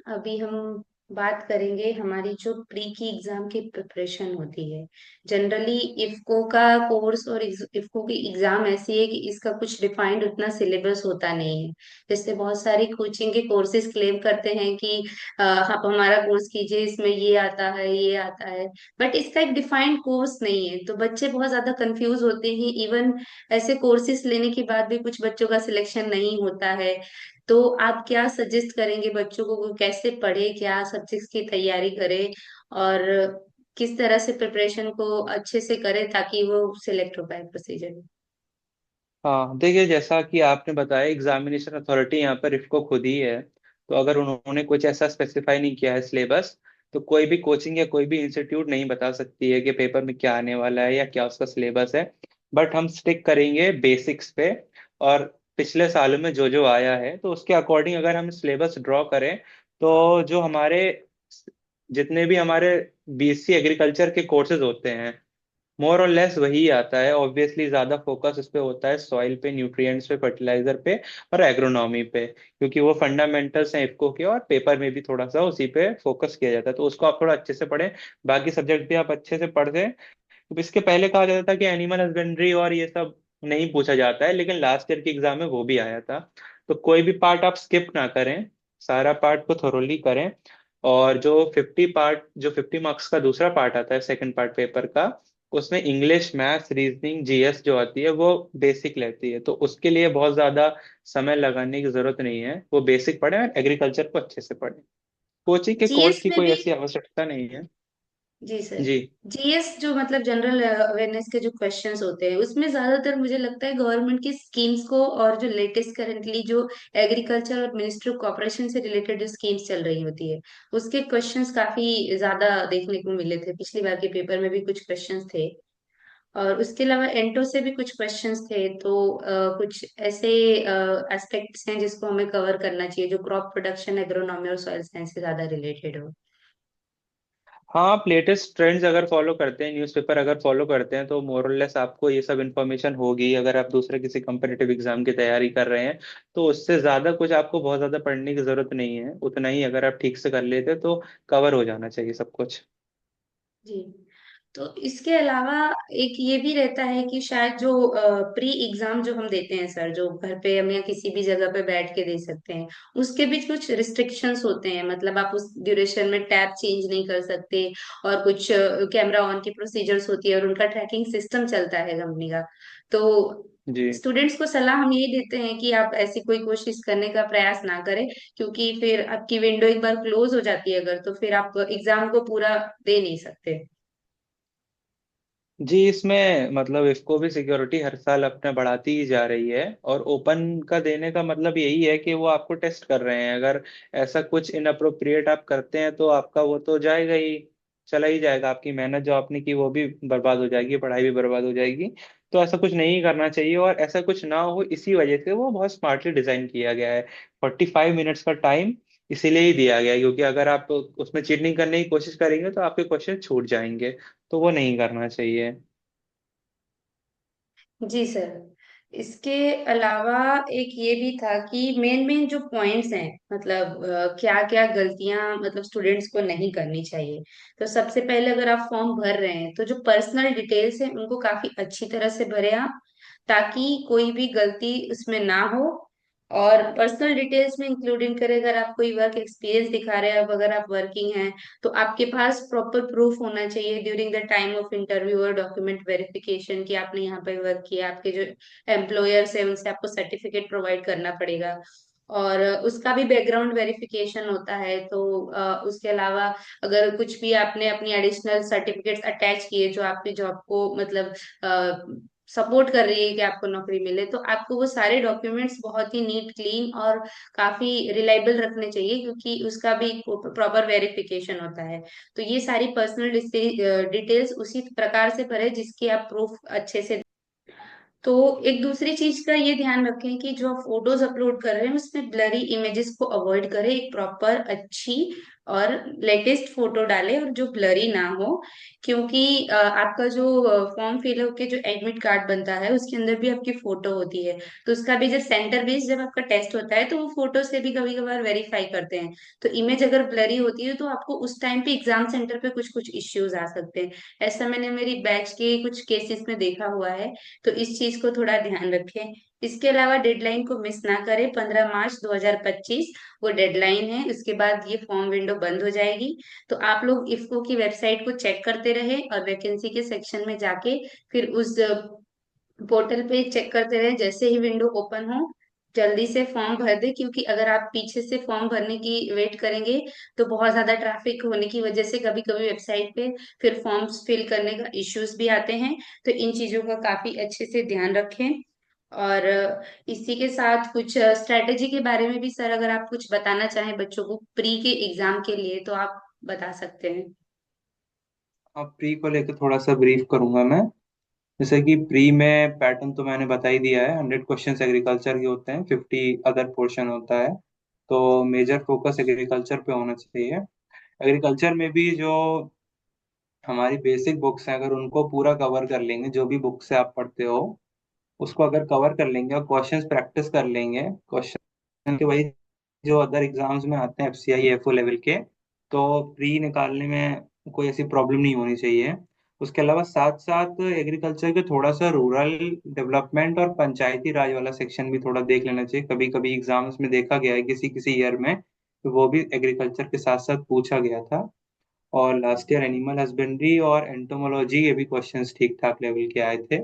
अभी हम बात करेंगे हमारी जो प्री की एग्जाम की प्रिपरेशन होती है। जनरली इफ्को का कोर्स और इफ्को की एग्जाम ऐसी है कि इसका कुछ डिफाइंड उतना सिलेबस होता नहीं है। जैसे बहुत सारी कोचिंग के कोर्सेज क्लेम करते हैं कि आप हमारा कोर्स कीजिए, इसमें ये आता है ये आता है। बट इसका एक डिफाइंड कोर्स नहीं है, तो बच्चे बहुत ज्यादा कंफ्यूज होते हैं। इवन ऐसे कोर्सेज लेने के बाद भी कुछ बच्चों का सिलेक्शन नहीं होता है। तो आप क्या सजेस्ट करेंगे बच्चों को, वो कैसे पढ़े, क्या सब्जेक्ट्स की तैयारी करे और किस तरह से प्रिपरेशन को अच्छे से करे ताकि वो सिलेक्ट हो पाए प्रोसीजर में। हाँ, देखिए जैसा कि आपने बताया एग्जामिनेशन अथॉरिटी यहाँ पर इफको खुद ही है। तो अगर उन्होंने कुछ ऐसा स्पेसिफाई नहीं किया है सिलेबस, तो कोई भी कोचिंग या कोई भी इंस्टीट्यूट नहीं बता सकती है कि पेपर में क्या आने वाला है या क्या उसका सिलेबस है। बट हम स्टिक करेंगे बेसिक्स पे। और पिछले सालों में जो जो आया है तो उसके अकॉर्डिंग अगर हम सिलेबस ड्रॉ करें, तो जो हमारे जितने भी हमारे बीएससी एग्रीकल्चर के कोर्सेज होते हैं, मोर और लेस वही आता है। ऑब्वियसली ज्यादा फोकस इस पे होता है, सॉइल पे, न्यूट्रिएंट्स पे, फर्टिलाइजर पे और एग्रोनॉमी पे, क्योंकि वो फंडामेंटल्स हैं इफको के, और पेपर में भी थोड़ा सा उसी पे फोकस किया जाता है। तो उसको आप थोड़ा अच्छे से पढ़ें। बाकी सब्जेक्ट भी आप अच्छे से पढ़ दें। तो इसके पहले कहा जाता था कि एनिमल हस्बेंड्री और ये सब नहीं पूछा जाता है, लेकिन लास्ट ईयर के एग्जाम में वो भी आया था। तो कोई भी पार्ट आप स्किप ना करें, सारा पार्ट को थोरोली करें। और जो 50 मार्क्स का दूसरा पार्ट आता है, सेकंड पार्ट पेपर का, उसमें इंग्लिश, मैथ्स, रीजनिंग, जीएस जो आती है वो बेसिक रहती है। तो उसके लिए बहुत ज्यादा समय लगाने की जरूरत नहीं है, वो बेसिक पढ़े और एग्रीकल्चर को अच्छे से पढ़े। कोचिंग के कोर्स जीएस की में कोई भी। ऐसी आवश्यकता नहीं है। जी सर। जी। जीएस जो मतलब जनरल अवेयरनेस के जो क्वेश्चंस होते हैं उसमें ज्यादातर मुझे लगता है गवर्नमेंट की स्कीम्स को और जो लेटेस्ट करंटली जो एग्रीकल्चर और मिनिस्ट्री ऑफ कॉपरेशन से रिलेटेड जो स्कीम्स चल रही होती है उसके क्वेश्चंस काफी ज्यादा देखने को मिले थे। पिछली बार के पेपर में भी कुछ क्वेश्चंस थे और उसके अलावा एंटो से भी कुछ क्वेश्चंस थे। तो कुछ ऐसे एस्पेक्ट्स हैं जिसको हमें कवर करना चाहिए जो क्रॉप प्रोडक्शन, एग्रोनॉमी और सॉइल साइंस से ज्यादा रिलेटेड हो। हाँ, आप लेटेस्ट ट्रेंड्स अगर फॉलो करते हैं, न्यूज़पेपर अगर फॉलो करते हैं, तो मोरलेस आपको ये सब इन्फॉर्मेशन होगी। अगर आप दूसरे किसी कम्पिटिटिव एग्जाम की तैयारी कर रहे हैं, तो उससे ज्यादा कुछ आपको बहुत ज्यादा पढ़ने की जरूरत नहीं है। उतना ही अगर आप ठीक से कर लेते तो कवर हो जाना चाहिए सब कुछ। जी। तो इसके अलावा एक ये भी रहता है कि शायद जो प्री एग्जाम जो हम देते हैं सर, जो घर पे हम या किसी भी जगह पे बैठ के दे सकते हैं, उसके भी कुछ रिस्ट्रिक्शंस होते हैं। मतलब आप उस ड्यूरेशन में टैब चेंज नहीं कर सकते और कुछ कैमरा ऑन की प्रोसीजर्स होती है और उनका ट्रैकिंग सिस्टम चलता है कंपनी का। तो जी। स्टूडेंट्स को सलाह हम यही देते हैं कि आप ऐसी कोई कोशिश करने का प्रयास ना करें, क्योंकि फिर आपकी विंडो एक बार क्लोज हो जाती है अगर, तो फिर आप एग्जाम को पूरा दे नहीं सकते। जी, इसमें मतलब इसको भी सिक्योरिटी हर साल अपना बढ़ाती ही जा रही है। और ओपन का देने का मतलब यही है कि वो आपको टेस्ट कर रहे हैं। अगर ऐसा कुछ इनअप्रोप्रिएट आप करते हैं तो आपका वो तो जाएगा ही, चला ही जाएगा। आपकी मेहनत जो आपने की वो भी बर्बाद हो जाएगी, पढ़ाई भी बर्बाद हो जाएगी। तो ऐसा कुछ नहीं करना चाहिए। और ऐसा कुछ ना हो, इसी वजह से वो बहुत स्मार्टली डिजाइन किया गया है। 45 मिनट्स का टाइम इसीलिए ही दिया गया है, क्योंकि अगर आप उसमें चीटिंग करने की कोशिश करेंगे तो आपके क्वेश्चन छूट जाएंगे। तो वो नहीं करना चाहिए। जी सर। इसके अलावा एक ये भी था कि मेन मेन जो पॉइंट्स हैं, मतलब क्या क्या गलतियां मतलब स्टूडेंट्स को नहीं करनी चाहिए। तो सबसे पहले अगर आप फॉर्म भर रहे हैं तो जो पर्सनल डिटेल्स हैं उनको काफी अच्छी तरह से भरें आप, ताकि कोई भी गलती उसमें ना हो। और पर्सनल डिटेल्स में इंक्लूडिंग करें, अगर आप कोई वर्क एक्सपीरियंस दिखा रहे हैं, अब अगर आप वर्किंग हैं तो आपके पास प्रॉपर प्रूफ होना चाहिए during the time of interview और डॉक्यूमेंट वेरिफिकेशन कि आपने यहाँ पे वर्क किया। आपके जो एम्प्लॉयर्स है उनसे आपको सर्टिफिकेट प्रोवाइड करना पड़ेगा और उसका भी बैकग्राउंड वेरिफिकेशन होता है। तो उसके अलावा अगर कुछ भी आपने अपनी एडिशनल सर्टिफिकेट्स अटैच किए जो आपकी जॉब को मतलब सपोर्ट कर रही है कि आपको नौकरी मिले, तो आपको वो सारे डॉक्यूमेंट्स बहुत ही नीट, क्लीन और काफी रिलायबल रखने चाहिए, क्योंकि उसका भी प्रॉपर वेरिफिकेशन होता है। तो ये सारी पर्सनल डिटेल्स उसी प्रकार से भरे जिसकी आप प्रूफ अच्छे से। तो एक दूसरी चीज का ये ध्यान रखें कि जो आप फोटोज अपलोड कर रहे हैं उसमें ब्लरी इमेजेस को अवॉइड करें। एक प्रॉपर अच्छी और लेटेस्ट फोटो डालें और जो ब्लरी ना हो, क्योंकि आपका जो फॉर्म फिल होके जो एडमिट कार्ड बनता है उसके अंदर भी आपकी फोटो होती है। तो उसका भी जब सेंटर बेस्ड जब आपका टेस्ट होता है तो वो फोटो से भी कभी कभार वेरीफाई करते हैं। तो इमेज अगर ब्लरी होती है तो आपको उस टाइम पे एग्जाम सेंटर पे कुछ कुछ इश्यूज आ सकते हैं। ऐसा मैंने मेरी बैच के कुछ केसेस में देखा हुआ है। तो इस चीज को थोड़ा ध्यान रखें। इसके अलावा डेडलाइन को मिस ना करें, 15 मार्च 2025 वो डेडलाइन है। उसके बाद ये फॉर्म विंडो बंद हो जाएगी। तो आप लोग इफ्को की वेबसाइट को चेक करते रहे और वैकेंसी के सेक्शन में जाके फिर उस पोर्टल पे चेक करते रहे। जैसे ही विंडो ओपन हो जल्दी से फॉर्म भर दे, क्योंकि अगर आप पीछे से फॉर्म भरने की वेट करेंगे तो बहुत ज्यादा ट्रैफिक होने की वजह से कभी कभी वेबसाइट पे फिर फॉर्म्स फिल करने का इश्यूज भी आते हैं। तो इन चीजों का काफी अच्छे से ध्यान रखें। और इसी के साथ कुछ स्ट्रेटेजी के बारे में भी सर अगर आप कुछ बताना चाहें बच्चों को प्री के एग्जाम के लिए तो आप बता सकते हैं। अब प्री को लेकर थोड़ा सा ब्रीफ करूंगा मैं। जैसे कि प्री में पैटर्न तो मैंने बता ही दिया है, 100 क्वेश्चन एग्रीकल्चर के होते हैं, 50 अदर पोर्शन होता है। तो मेजर फोकस एग्रीकल्चर पे होना चाहिए। एग्रीकल्चर में भी जो हमारी बेसिक बुक्स हैं, अगर उनको पूरा कवर कर लेंगे, जो भी बुक से आप पढ़ते हो उसको अगर कवर कर लेंगे और क्वेश्चंस प्रैक्टिस कर लेंगे, क्वेश्चन के वही जो अदर एग्जाम्स में आते हैं एफसीआई एफओ लेवल के, तो प्री निकालने में कोई ऐसी प्रॉब्लम नहीं होनी चाहिए। उसके अलावा साथ साथ एग्रीकल्चर के थोड़ा सा रूरल डेवलपमेंट और पंचायती राज वाला सेक्शन भी थोड़ा देख लेना चाहिए। कभी कभी एग्जाम्स में देखा गया है किसी किसी ईयर में, तो वो भी एग्रीकल्चर के साथ साथ पूछा गया था। और लास्ट ईयर एनिमल हस्बेंड्री और एंटोमोलॉजी के भी क्वेश्चंस ठीक ठाक लेवल के आए थे।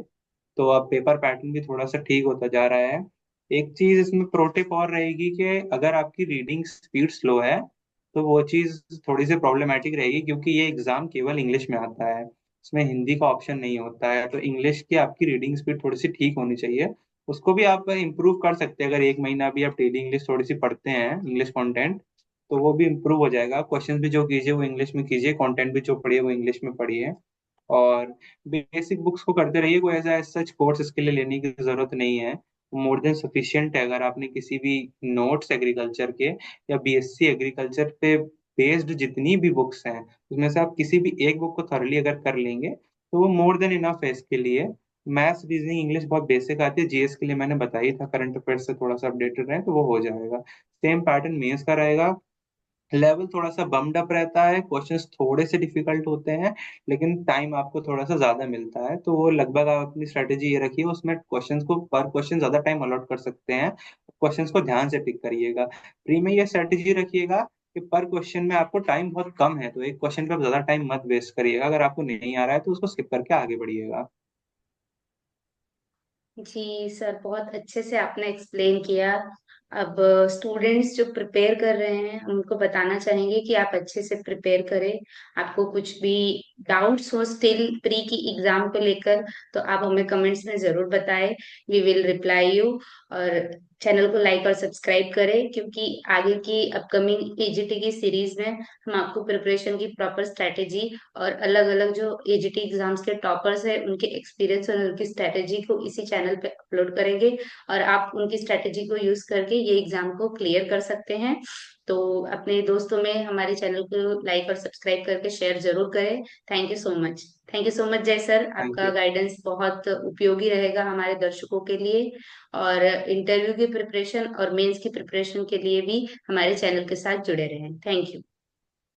तो अब पेपर पैटर्न भी थोड़ा सा ठीक होता जा रहा है। एक चीज इसमें प्रोटिप और रहेगी कि अगर आपकी रीडिंग स्पीड स्लो है तो वो चीज थोड़ी सी प्रॉब्लमेटिक रहेगी, क्योंकि ये एग्जाम केवल इंग्लिश में आता है, इसमें हिंदी का ऑप्शन नहीं होता है। तो इंग्लिश की आपकी रीडिंग स्पीड थोड़ी सी ठीक होनी चाहिए। उसको भी आप इम्प्रूव कर सकते हैं, अगर एक महीना भी आप डेली इंग्लिश थोड़ी सी पढ़ते हैं, इंग्लिश कंटेंट, तो वो भी इम्प्रूव हो जाएगा। क्वेश्चन भी जो कीजिए वो इंग्लिश में कीजिए, कंटेंट भी जो पढ़िए वो इंग्लिश में पढ़िए। और बेसिक बुक्स को करते रहिए, कोई ऐसा सच कोर्स इसके लिए लेने की जरूरत नहीं है। मोर देन सफिशिएंट है। अगर आपने किसी भी नोट्स एग्रीकल्चर के या बीएससी एग्रीकल्चर पे बेस्ड जितनी भी बुक्स हैं उसमें से आप किसी भी एक बुक को थॉरली अगर कर लेंगे तो वो मोर देन इनफ है इसके लिए। मैथ्स रीजनिंग इंग्लिश बहुत बेसिक आती है, जीएस के लिए मैंने बताई था, करंट अफेयर्स से थोड़ा सा अपडेटेड रहे तो वो हो जाएगा। सेम पैटर्न मेंस का रहेगा। लेवल थोड़ा सा बम्ड अप रहता है, क्वेश्चंस थोड़े से डिफिकल्ट होते हैं, लेकिन टाइम आपको थोड़ा सा ज्यादा मिलता है। तो वो लगभग आप अपनी स्ट्रेटेजी ये रखिए, उसमें क्वेश्चंस को पर क्वेश्चन ज्यादा टाइम अलॉट कर सकते हैं। क्वेश्चंस को ध्यान से टिक करिएगा। प्री में ये स्ट्रेटेजी रखिएगा कि पर क्वेश्चन में आपको टाइम बहुत कम है, तो एक क्वेश्चन पे आप ज्यादा टाइम मत वेस्ट करिएगा। अगर आपको नहीं आ रहा है तो उसको स्किप करके आगे बढ़िएगा। जी सर, बहुत अच्छे से आपने एक्सप्लेन किया। अब स्टूडेंट्स जो प्रिपेयर कर रहे हैं उनको बताना चाहेंगे कि आप अच्छे से प्रिपेयर करें। आपको कुछ भी डाउट्स हो स्टिल प्री की एग्जाम को लेकर तो आप हमें कमेंट्स में जरूर बताएं। We will reply you. और चैनल को लाइक और सब्सक्राइब करें, क्योंकि आगे की अपकमिंग एजीटी की सीरीज में हम आपको प्रिपरेशन की प्रॉपर स्ट्रेटेजी और अलग अलग जो एजीटी एग्जाम्स के टॉपर्स हैं उनके एक्सपीरियंस और उनकी स्ट्रेटेजी को इसी चैनल पे अपलोड करेंगे। और आप उनकी स्ट्रेटेजी को यूज करके ये एग्जाम को क्लियर कर सकते हैं। तो अपने दोस्तों में हमारे चैनल को लाइक और सब्सक्राइब करके शेयर जरूर करें। Thank you so much. Thank you so much जय सर, थैंक आपका यू। गाइडेंस बहुत उपयोगी रहेगा हमारे दर्शकों के लिए। और इंटरव्यू की प्रिपरेशन और मेंस की प्रिपरेशन के लिए भी हमारे चैनल के साथ जुड़े रहें। Thank you.